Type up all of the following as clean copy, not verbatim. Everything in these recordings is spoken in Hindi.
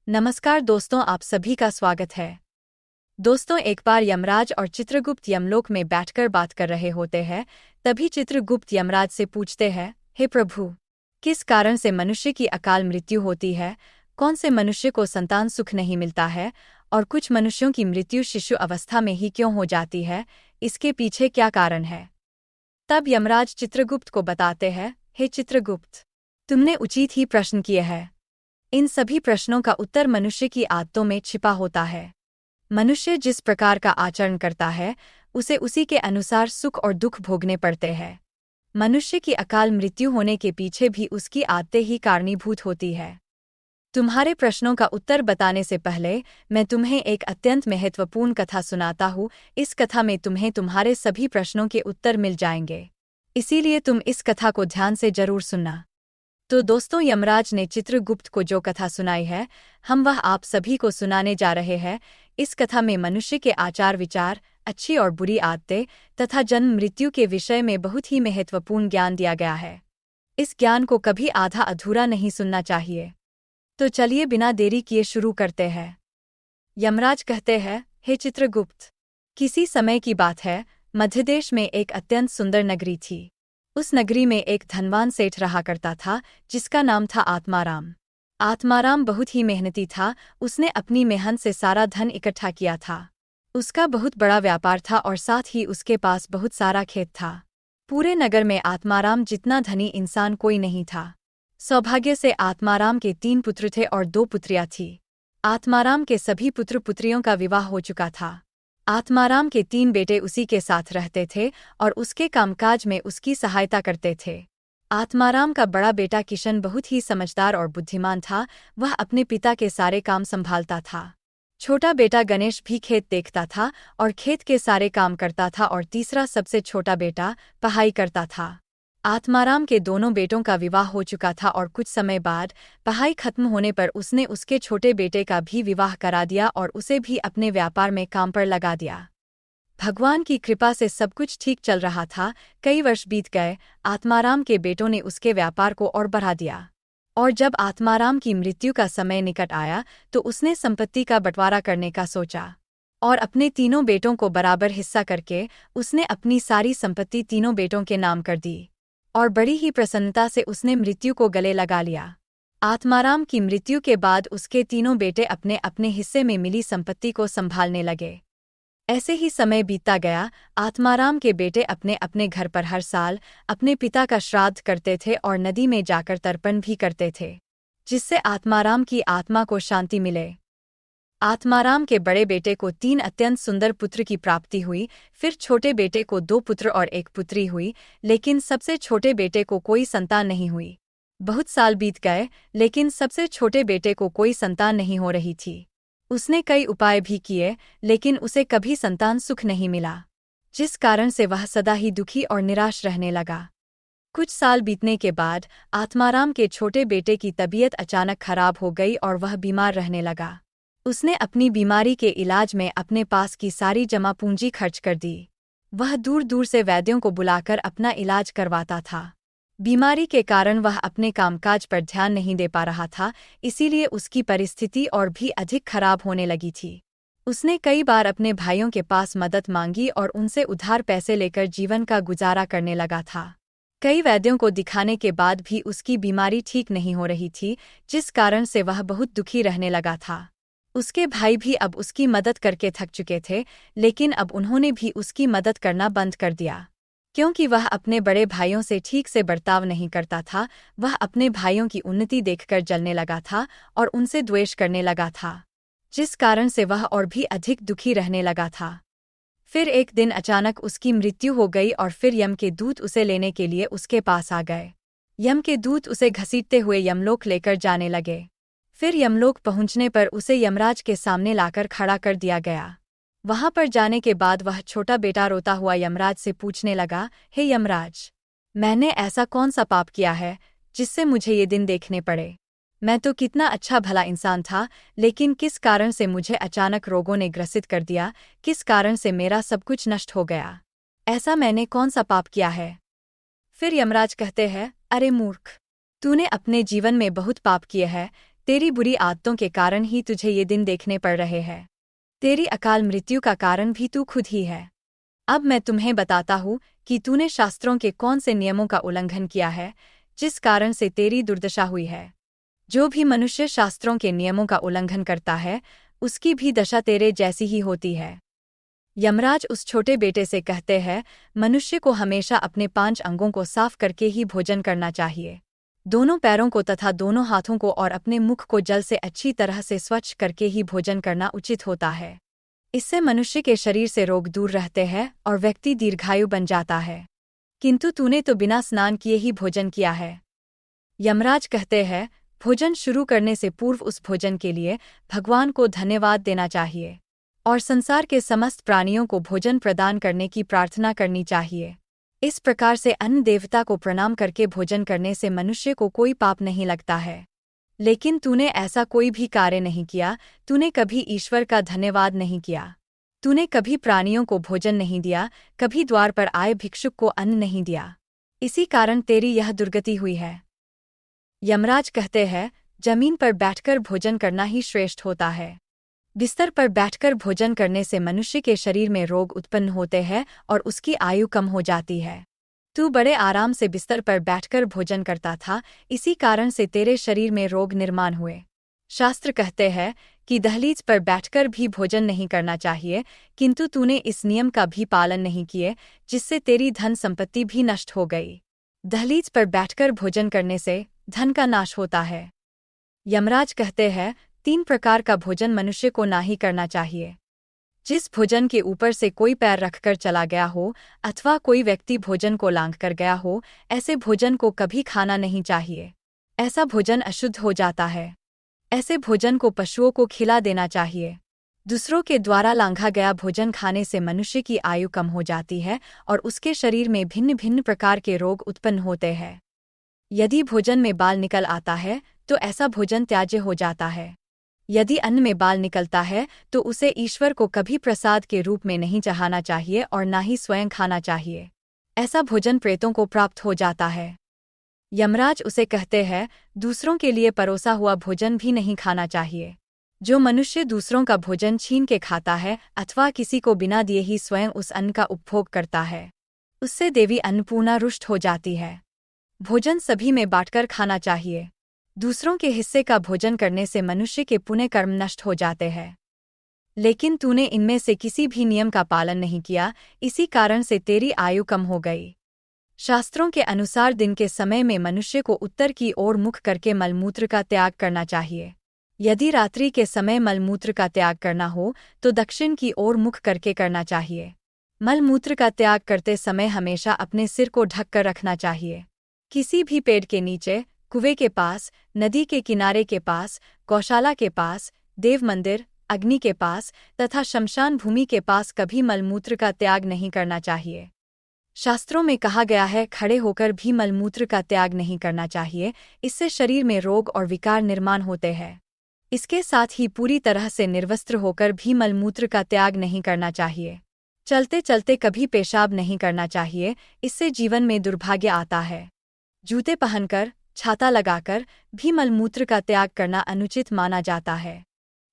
नमस्कार दोस्तों, आप सभी का स्वागत है। दोस्तों, एक बार यमराज और चित्रगुप्त यमलोक में बैठकर बात कर रहे होते हैं। तभी चित्रगुप्त यमराज से पूछते हैं, हे प्रभु, किस कारण से मनुष्य की अकाल मृत्यु होती है? कौन से मनुष्य को संतान सुख नहीं मिलता है? और कुछ मनुष्यों की मृत्यु शिशु अवस्था में ही क्यों हो जाती है? इसके पीछे क्या कारण है? तब यमराज चित्रगुप्त को बताते हैं, हे चित्रगुप्त, तुमने उचित ही प्रश्न किए हैं। इन सभी प्रश्नों का उत्तर मनुष्य की आदतों में छिपा होता है। मनुष्य जिस प्रकार का आचरण करता है, उसे उसी के अनुसार सुख और दुख भोगने पड़ते हैं। मनुष्य की अकाल मृत्यु होने के पीछे भी उसकी आदतें ही कारणीभूत होती है। तुम्हारे प्रश्नों का उत्तर बताने से पहले मैं तुम्हें एक अत्यंत महत्वपूर्ण कथा सुनाता हूँ। इस कथा में तुम्हें तुम्हारे सभी प्रश्नों के उत्तर मिल जाएंगे। इसीलिए तुम इस कथा को ध्यान से जरूर सुनना। तो दोस्तों, यमराज ने चित्रगुप्त को जो कथा सुनाई है, हम वह आप सभी को सुनाने जा रहे हैं। इस कथा में मनुष्य के आचार विचार, अच्छी और बुरी आदतें तथा जन्म मृत्यु के विषय में बहुत ही महत्वपूर्ण ज्ञान दिया गया है। इस ज्ञान को कभी आधा अधूरा नहीं सुनना चाहिए। तो चलिए बिना देरी किए शुरू करते हैं। यमराज कहते हैं, हे चित्रगुप्त, किसी समय की बात है, मध्यदेश में एक अत्यंत सुंदर नगरी थी। उस नगरी में एक धनवान सेठ रहा करता था, जिसका नाम था आत्माराम। आत्माराम बहुत ही मेहनती था। उसने अपनी मेहनत से सारा धन इकट्ठा किया था। उसका बहुत बड़ा व्यापार था और साथ ही उसके पास बहुत सारा खेत था। पूरे नगर में आत्माराम जितना धनी इंसान कोई नहीं था। सौभाग्य से आत्माराम के 3 पुत्र थे और 2 पुत्रियां थीं। आत्माराम के सभी पुत्र पुत्रियों का विवाह हो चुका था। आत्माराम के 3 बेटे उसी के साथ रहते थे और उसके कामकाज में उसकी सहायता करते थे। आत्माराम का बड़ा बेटा किशन बहुत ही समझदार और बुद्धिमान था। वह अपने पिता के सारे काम संभालता था। छोटा बेटा गणेश भी खेत देखता था और खेत के सारे काम करता था और तीसरा सबसे छोटा बेटा पढ़ाई करता था। आत्माराम के दोनों बेटों का विवाह हो चुका था और कुछ समय बाद पढ़ाई खत्म होने पर उसने उसके छोटे बेटे का भी विवाह करा दिया और उसे भी अपने व्यापार में काम पर लगा दिया। भगवान की कृपा से सब कुछ ठीक चल रहा था। कई वर्ष बीत गए। आत्माराम के बेटों ने उसके व्यापार को और बढ़ा दिया। और जब आत्माराम की मृत्यु का समय निकट आया तो उसने संपत्ति का बंटवारा करने का सोचा और अपने तीनों बेटों को बराबर हिस्सा करके उसने अपनी सारी संपत्ति तीनों बेटों के नाम कर दी और बड़ी ही प्रसन्नता से उसने मृत्यु को गले लगा लिया। आत्माराम की मृत्यु के बाद उसके तीनों बेटे अपने अपने हिस्से में मिली संपत्ति को संभालने लगे। ऐसे ही समय बीतता गया। आत्माराम के बेटे अपने अपने घर पर हर साल अपने पिता का श्राद्ध करते थे और नदी में जाकर तर्पण भी करते थे, जिससे आत्माराम की आत्मा को शांति मिले। आत्माराम के बड़े बेटे को 3 अत्यंत सुंदर पुत्र की प्राप्ति हुई। फिर छोटे बेटे को 2 पुत्र और 1 पुत्री हुई, लेकिन सबसे छोटे बेटे को कोई संतान नहीं हुई। बहुत साल बीत गए, लेकिन सबसे छोटे बेटे को कोई संतान नहीं हो रही थी। उसने कई उपाय भी किए, लेकिन उसे कभी संतान सुख नहीं मिला, जिस कारण से वह सदा ही दुखी और निराश रहने लगा। कुछ साल बीतने के बाद आत्माराम के छोटे बेटे की तबीयत अचानक खराब हो गई और वह बीमार रहने लगा। उसने अपनी बीमारी के इलाज में अपने पास की सारी जमा पूंजी खर्च कर दी। वह दूर दूर से वैद्यों को बुलाकर अपना इलाज करवाता था। बीमारी के कारण वह अपने कामकाज पर ध्यान नहीं दे पा रहा था, इसीलिए उसकी परिस्थिति और भी अधिक खराब होने लगी थी। उसने कई बार अपने भाइयों के पास मदद मांगी और उनसे उधार पैसे लेकर जीवन का गुजारा करने लगा था। कई वैद्यों को दिखाने के बाद भी उसकी बीमारी ठीक नहीं हो रही थी, जिस कारण से वह बहुत दुखी रहने लगा था। उसके भाई भी अब उसकी मदद करके थक चुके थे, लेकिन अब उन्होंने भी उसकी मदद करना बंद कर दिया, क्योंकि वह अपने बड़े भाइयों से ठीक से बर्ताव नहीं करता था। वह अपने भाइयों की उन्नति देखकर जलने लगा था और उनसे द्वेष करने लगा था, जिस कारण से वह और भी अधिक दुखी रहने लगा था। फिर एक दिन अचानक उसकी मृत्यु हो गई और फिर यम के दूत उसे लेने के लिए उसके पास आ गए। यम के दूत उसे घसीटते हुए यमलोक लेकर जाने लगे। फिर यमलोक पहुंचने पर उसे यमराज के सामने लाकर खड़ा कर दिया गया। वहां पर जाने के बाद वह छोटा बेटा रोता हुआ यमराज से पूछने लगा, हे यमराज, मैंने ऐसा कौन सा पाप किया है जिससे मुझे ये दिन देखने पड़े? मैं तो कितना अच्छा भला इंसान था, लेकिन किस कारण से मुझे अचानक रोगों ने ग्रसित कर दिया? किस कारण से मेरा सब कुछ नष्ट हो गया? ऐसा मैंने कौन सा पाप किया है? फिर यमराज कहते हैं, अरे मूर्ख, तूने अपने जीवन में बहुत पाप किए हैं, तेरी बुरी आदतों के कारण ही तुझे ये दिन देखने पड़ रहे हैं। तेरी अकाल मृत्यु का कारण भी तू खुद ही है। अब मैं तुम्हें बताता हूँ कि तूने शास्त्रों के कौन से नियमों का उल्लंघन किया है, जिस कारण से तेरी दुर्दशा हुई है। जो भी मनुष्य शास्त्रों के नियमों का उल्लंघन करता है, उसकी भी दशा तेरे जैसी ही होती है। यमराज उस छोटे बेटे से कहते हैं, मनुष्य को हमेशा अपने 5 अंगों को साफ करके ही भोजन करना चाहिए। दोनों पैरों को तथा दोनों हाथों को और अपने मुख को जल से अच्छी तरह से स्वच्छ करके ही भोजन करना उचित होता है। इससे मनुष्य के शरीर से रोग दूर रहते हैं और व्यक्ति दीर्घायु बन जाता है। किंतु तूने तो बिना स्नान किए ही भोजन किया है। यमराज कहते हैं, भोजन शुरू करने से पूर्व उस भोजन के लिए भगवान को धन्यवाद देना चाहिए और संसार के समस्त प्राणियों को भोजन प्रदान करने की प्रार्थना करनी चाहिए। इस प्रकार से अन्न देवता को प्रणाम करके भोजन करने से मनुष्य को कोई पाप नहीं लगता है। लेकिन तूने ऐसा कोई भी कार्य नहीं किया। तूने कभी ईश्वर का धन्यवाद नहीं किया। तूने कभी प्राणियों को भोजन नहीं दिया, कभी द्वार पर आए भिक्षुक को अन्न नहीं दिया। इसी कारण तेरी यह दुर्गति हुई है। यमराज कहते हैं, जमीन पर बैठकर भोजन करना ही श्रेष्ठ होता है। बिस्तर पर बैठकर भोजन करने से मनुष्य के शरीर में रोग उत्पन्न होते हैं और उसकी आयु कम हो जाती है। तू बड़े आराम से बिस्तर पर बैठकर भोजन करता था, इसी कारण से तेरे शरीर में रोग निर्माण हुए। शास्त्र कहते हैं कि दहलीज पर बैठकर भी भोजन नहीं करना चाहिए, किंतु तूने इस नियम का भी पालन नहीं किए, जिससे तेरी धन संपत्ति भी नष्ट हो गई। दहलीज पर बैठकर भोजन करने से धन का नाश होता है। यमराज कहते हैं, 3 प्रकार का भोजन मनुष्य को ना ही करना चाहिए। जिस भोजन के ऊपर से कोई पैर रखकर चला गया हो अथवा कोई व्यक्ति भोजन को लांघ कर गया हो, ऐसे भोजन को कभी खाना नहीं चाहिए। ऐसा भोजन अशुद्ध हो जाता है। ऐसे भोजन को पशुओं को खिला देना चाहिए। दूसरों के द्वारा लांघा गया भोजन खाने से मनुष्य की आयु कम हो जाती है और उसके शरीर में भिन्न भिन्न प्रकार के रोग उत्पन्न होते हैं। यदि भोजन में बाल निकल आता है तो ऐसा भोजन त्याज्य हो जाता है। यदि अन्न में बाल निकलता है तो उसे ईश्वर को कभी प्रसाद के रूप में नहीं चढ़ाना चाहिए और ना ही स्वयं खाना चाहिए। ऐसा भोजन प्रेतों को प्राप्त हो जाता है। यमराज उसे कहते हैं, दूसरों के लिए परोसा हुआ भोजन भी नहीं खाना चाहिए। जो मनुष्य दूसरों का भोजन छीन के खाता है अथवा किसी को बिना दिए ही स्वयं उस अन्न का उपभोग करता है, उससे देवी अन्नपूर्णा रुष्ट हो जाती है। भोजन सभी में बांटकर खाना चाहिए। दूसरों के हिस्से का भोजन करने से मनुष्य के पुण्य कर्म नष्ट हो जाते हैं। लेकिन तूने इनमें से किसी भी नियम का पालन नहीं किया, इसी कारण से तेरी आयु कम हो गई। शास्त्रों के अनुसार दिन के समय में मनुष्य को उत्तर की ओर मुख करके मलमूत्र का त्याग करना चाहिए। यदि रात्रि के समय मलमूत्र का त्याग करना हो तो दक्षिण की ओर मुख करके करना चाहिए। मलमूत्र का त्याग करते समय हमेशा अपने सिर को ढककर रखना चाहिए। किसी भी पेड़ के नीचे, कुएं के पास, नदी के किनारे के पास, गौशाला के पास, देव मंदिर, अग्नि के पास तथा शमशान भूमि के पास कभी मलमूत्र का त्याग नहीं करना चाहिए। शास्त्रों में कहा गया है, खड़े होकर भी मलमूत्र का त्याग नहीं करना चाहिए, इससे शरीर में रोग और विकार निर्माण होते हैं। इसके साथ ही पूरी तरह से निर्वस्त्र होकर भी मलमूत्र का त्याग नहीं करना चाहिए। चलते चलते कभी पेशाब नहीं करना चाहिए, इससे जीवन में दुर्भाग्य आता है। जूते पहनकर, छाता लगाकर भी मलमूत्र का त्याग करना अनुचित माना जाता है।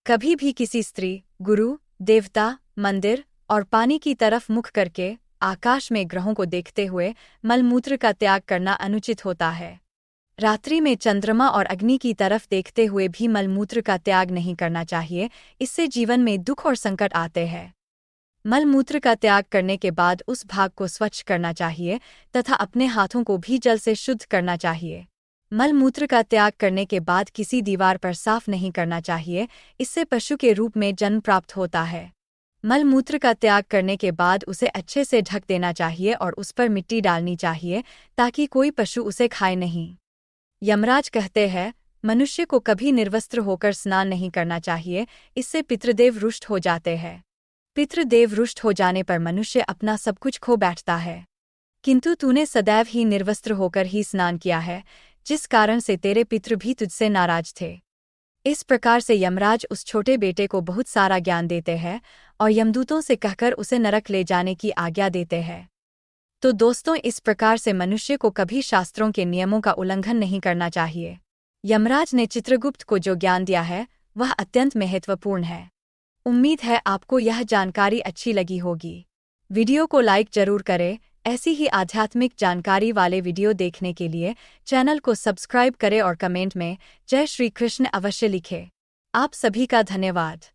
कभी भी किसी स्त्री, गुरु, देवता, मंदिर और पानी की तरफ मुख करके आकाश में ग्रहों को देखते हुए मलमूत्र का त्याग करना अनुचित होता है। रात्रि में चंद्रमा और अग्नि की तरफ देखते हुए भी मलमूत्र का त्याग नहीं करना चाहिए, इससे जीवन में दुख और संकट आते हैं। मलमूत्र का त्याग करने के बाद उस भाग को स्वच्छ करना चाहिए तथा अपने हाथों को भी जल से शुद्ध करना चाहिए। मलमूत्र का त्याग करने के बाद किसी दीवार पर साफ नहीं करना चाहिए, इससे पशु के रूप में जन्म प्राप्त होता है। मलमूत्र का त्याग करने के बाद उसे अच्छे से ढक देना चाहिए और उस पर मिट्टी डालनी चाहिए ताकि कोई पशु उसे खाए नहीं। यमराज कहते हैं, मनुष्य को कभी निर्वस्त्र होकर स्नान नहीं करना चाहिए, इससे पितृदेव रुष्ट हो जाते हैं। पितृदेव रुष्ट हो जाने पर मनुष्य अपना सब कुछ खो बैठता है। किंतु तूने सदैव ही निर्वस्त्र होकर ही स्नान किया है, जिस कारण से तेरे पितृ भी तुझसे नाराज थे। इस प्रकार से यमराज उस छोटे बेटे को बहुत सारा ज्ञान देते हैं और यमदूतों से कहकर उसे नरक ले जाने की आज्ञा देते हैं। तो दोस्तों, इस प्रकार से मनुष्य को कभी शास्त्रों के नियमों का उल्लंघन नहीं करना चाहिए। यमराज ने चित्रगुप्त को जो ज्ञान दिया है वह अत्यंत महत्वपूर्ण है। उम्मीद है आपको यह जानकारी अच्छी लगी होगी। वीडियो को लाइक जरूर करें। ऐसी ही आध्यात्मिक जानकारी वाले वीडियो देखने के लिए चैनल को सब्सक्राइब करें और कमेंट में जय श्री कृष्ण अवश्य लिखें। आप सभी का धन्यवाद।